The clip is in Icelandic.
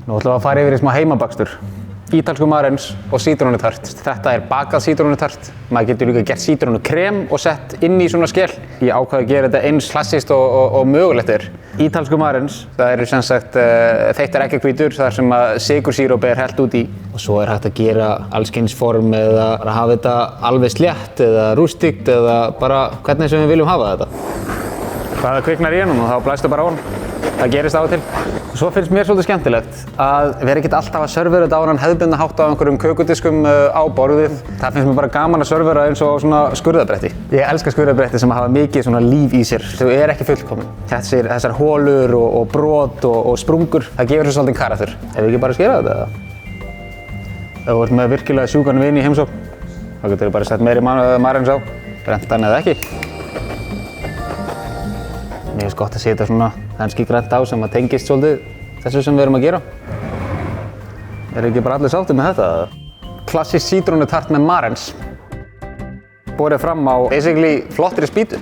Nú ætlum við að fara yfir í smá heimabakstur. Ítalsku marens og sítrónutart. Þetta er bakað sítrónutart. Maður getur líka gert sítrónukrem og sett inn í svona skel. Ég ákvað að gera þetta eins klassískt og mögulegt er. Ítalsku marens, það eru sem sagt þeyttar eggjahvítur þar sem að sykursíróp er hellt út í. Og svo er hægt að gera alls kyns form eða bara hafa þetta alveg slétt eða rústíkt eða bara hvernig sem við viljum hafa þetta. Það kviknar í hennum og þá blæstu bara á hann. Það gerist á og til. Svo finnst mér svolítið skemmtilegt að vera ekkert alltaf að servera þetta á hann hefðbundna hátt á einhverjum kökudiskum á borðið. Það finnst mér bara gaman að servera eins og svona skurðarbretti. Ég elska skurðarbretti sem hafa mikið svona líf í sér. Þau eru ekki fullkomin. Þessar holur og brot og sprungur, það gefur svo svolítið karakter. Ef við ekki bara skera þetta eða? Ef þú ert með virkilega sjúkan vin í heimsókn, þá getur þú bara sett meiri marens á, brentan eða ekki. Mér finnst gott að setja svona kannski grænt á sem að tengist svolítið þessu sem við erum að gera. Eru ekki bara allir sáttir með þetta? Klassískt sítrónutart með marens. Borið fram á basically flottri spýtu.